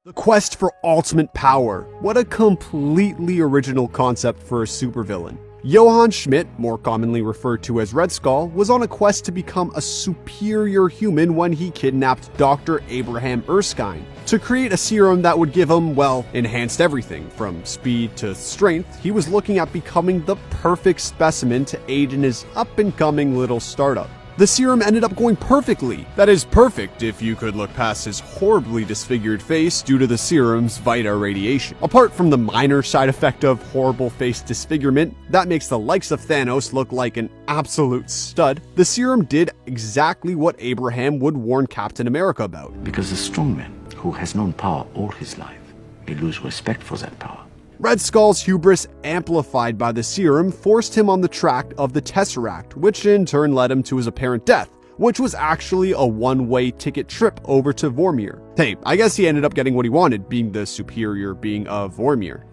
The quest for ultimate power. What a completely original concept for a supervillain. Johann Schmidt, more commonly referred to as Red Skull, was on a quest to become a superior human when he kidnapped Dr. Abraham Erskine to create a serum that would give him, well, enhanced everything, from speed to strength. He was looking at becoming the perfect specimen to aid in his up-and-coming little startup. The serum ended up going perfectly. That is perfect if you could look past his horribly disfigured face due to the serum's Vita radiation. Apart from the minor side effect of horrible face disfigurement that makes the likes of Thanos look like an absolute stud, the serum did exactly what Abraham would warn Captain America about. Because the strong man who has known power all his life may lose respect for that power. Red Skull's hubris, amplified by the serum, forced him on the track of the Tesseract, which in turn led him to his apparent death, which was actually a one-way ticket trip over to Vormir. Hey, I guess he ended up getting what he wanted, being the superior being of Vormir.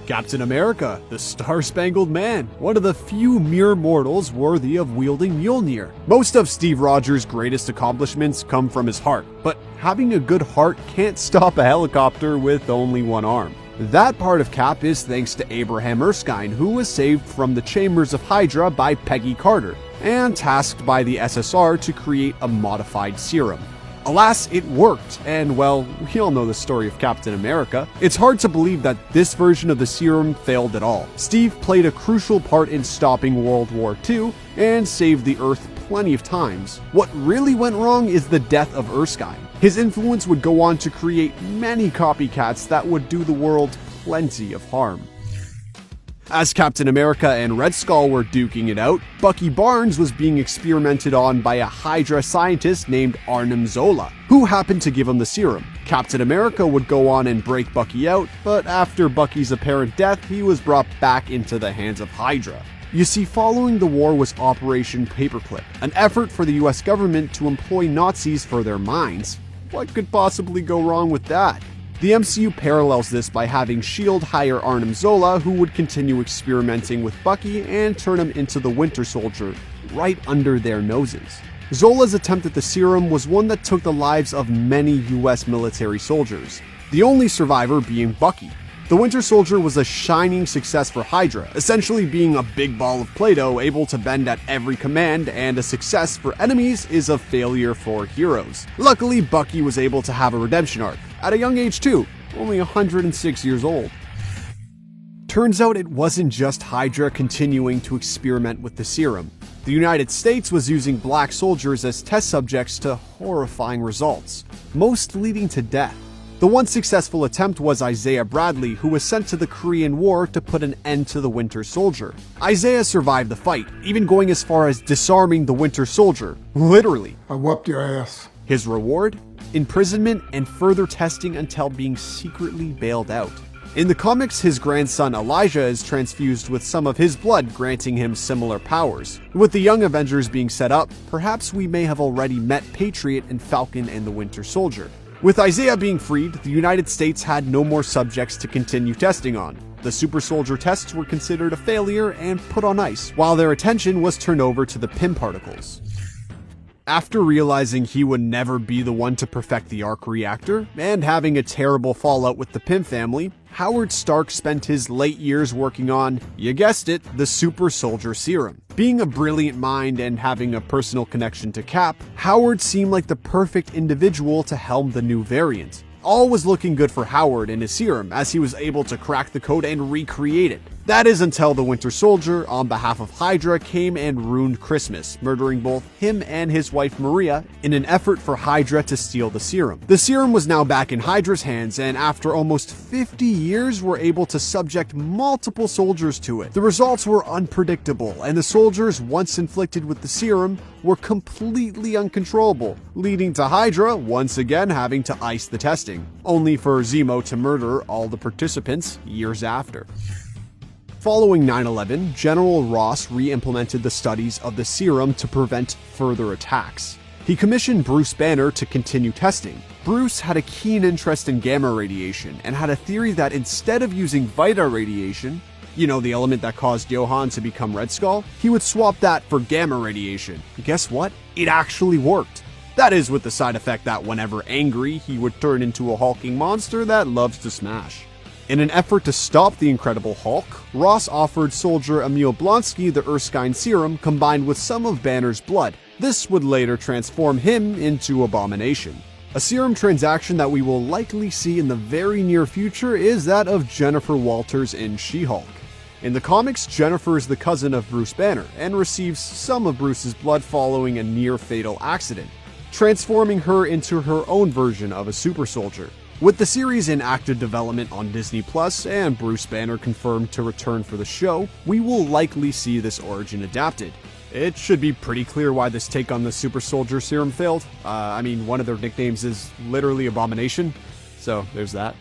Captain America, the Star-Spangled Man, one of the few mere mortals worthy of wielding Mjolnir. Most of Steve Rogers' greatest accomplishments come from his heart, but having a good heart can't stop a helicopter with only one arm. That part of Cap is thanks to Abraham Erskine, who was saved from the chambers of Hydra by Peggy Carter, and tasked by the SSR to create a modified serum. Alas, it worked, and well, we all know the story of Captain America. It's hard to believe that this version of the serum failed at all. Steve played a crucial part in stopping World War II, and saved the Earth plenty of times. What really went wrong is the death of Erskine. His influence would go on to create many copycats that would do the world plenty of harm. As Captain America and Red Skull were duking it out, Bucky Barnes was being experimented on by a Hydra scientist named Arnim Zola, who happened to give him the serum. Captain America would go on and break Bucky out, but after Bucky's apparent death, he was brought back into the hands of Hydra. You see, following the war was Operation Paperclip, an effort for the US government to employ Nazis for their minds. What could possibly go wrong with that? The MCU parallels this by having S.H.I.E.L.D. hire Arnim Zola, who would continue experimenting with Bucky and turn him into the Winter Soldier, right under their noses. Zola's attempt at the serum was one that took the lives of many US military soldiers, the only survivor being Bucky. The Winter Soldier was a shining success for Hydra, essentially being a big ball of Play-Doh able to bend at every command, and a success for enemies is a failure for heroes. Luckily, Bucky was able to have a redemption arc, at a young age too, only 106 years old. Turns out it wasn't just Hydra continuing to experiment with the serum. The United States was using black soldiers as test subjects to horrifying results, most leading to death. The one successful attempt was Isaiah Bradley, who was sent to the Korean War to put an end to the Winter Soldier. Isaiah survived the fight, even going as far as disarming the Winter Soldier, literally. I whooped your ass. His reward? Imprisonment and further testing until being secretly bailed out. In the comics, his grandson Elijah is transfused with some of his blood, granting him similar powers. With the Young Avengers being set up, perhaps we may have already met Patriot and Falcon and the Winter Soldier. With Isaiah being freed, the United States had no more subjects to continue testing on. The super soldier tests were considered a failure and put on ice, while their attention was turned over to the Pym particles. After realizing he would never be the one to perfect the arc reactor, and having a terrible fallout with the Pym family, Howard Stark spent his late years working on, you guessed it, the super soldier serum. Being a brilliant mind and having a personal connection to Cap, Howard seemed like the perfect individual to helm the new variant. All was looking good for Howard and his serum, as he was able to crack the code and recreate it. That is until the Winter Soldier, on behalf of Hydra, came and ruined Christmas, murdering both him and his wife Maria in an effort for Hydra to steal the serum. The serum was now back in Hydra's hands, and after almost 50 years were able to subject multiple soldiers to it. The results were unpredictable, and the soldiers, once inflicted with the serum, were completely uncontrollable, leading to Hydra once again having to ice the testing, only for Zemo to murder all the participants years after. Following 9/11, General Ross re-implemented the studies of the serum to prevent further attacks. He commissioned Bruce Banner to continue testing. Bruce had a keen interest in gamma radiation and had a theory that instead of using Vita radiation, you know, the element that caused Johann to become Red Skull, he would swap that for gamma radiation. Guess what? It actually worked. That is with the side effect that whenever angry, he would turn into a hulking monster that loves to smash. In an effort to stop the Incredible Hulk, Ross offered soldier Emil Blonsky the Erskine Serum combined with some of Banner's blood. This would later transform him into Abomination. A serum transaction that we will likely see in the very near future is that of Jennifer Walters in She-Hulk. In the comics, Jennifer is the cousin of Bruce Banner and receives some of Bruce's blood following a near-fatal accident, transforming her into her own version of a super soldier. With the series in active development on Disney Plus and Bruce Banner confirmed to return for the show, we will likely see this origin adapted. It should be pretty clear why this take on the super soldier serum failed. One of their nicknames is literally Abomination, so there's that.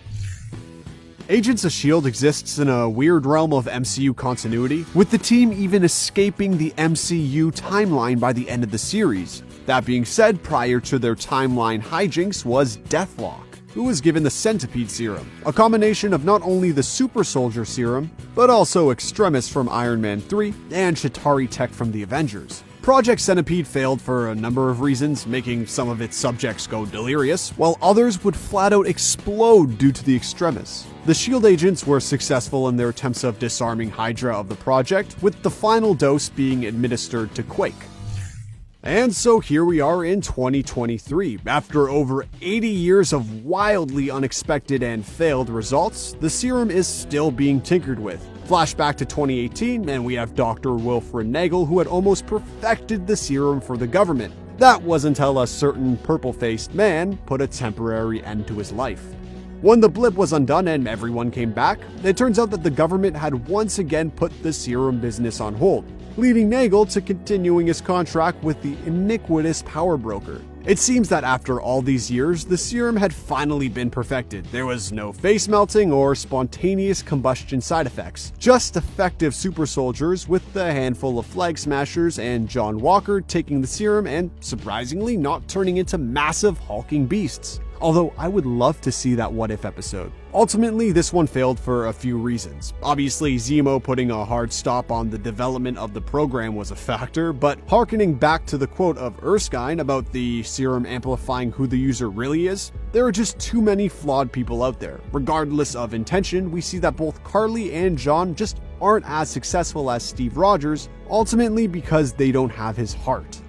Agents of S.H.I.E.L.D. exists in a weird realm of MCU continuity, with the team even escaping the MCU timeline by the end of the series. That being said, prior to their timeline hijinks was Deathlock, who was given the Centipede Serum, a combination of not only the Super Soldier Serum, but also Extremis from Iron Man 3 and Chitauri Tech from the Avengers. Project Centipede failed for a number of reasons, making some of its subjects go delirious, while others would flat out explode due to the Extremis. The S.H.I.E.L.D. agents were successful in their attempts of disarming Hydra of the project, with the final dose being administered to Quake. And so here we are in 2023. After over 80 years of wildly unexpected and failed results, the serum is still being tinkered with. Flashback to 2018, and we have Dr. Wilfred Nagel, who had almost perfected the serum for the government. That was until a certain purple-faced man put a temporary end to his life. When the blip was undone and everyone came back, it turns out that the government had once again put the serum business on hold, leading Nagel to continuing his contract with the iniquitous power broker. It seems that after all these years, the serum had finally been perfected. There was no face melting or spontaneous combustion side effects, just effective super soldiers with a handful of flag smashers and John Walker taking the serum and surprisingly not turning into massive hulking beasts. Although I would love to see that What If episode. Ultimately, this one failed for a few reasons. Obviously, Zemo putting a hard stop on the development of the program was a factor, but harkening back to the quote of Erskine about the serum amplifying who the user really is, there are just too many flawed people out there. Regardless of intention, we see that both Carly and John just aren't as successful as Steve Rogers, ultimately because they don't have his heart.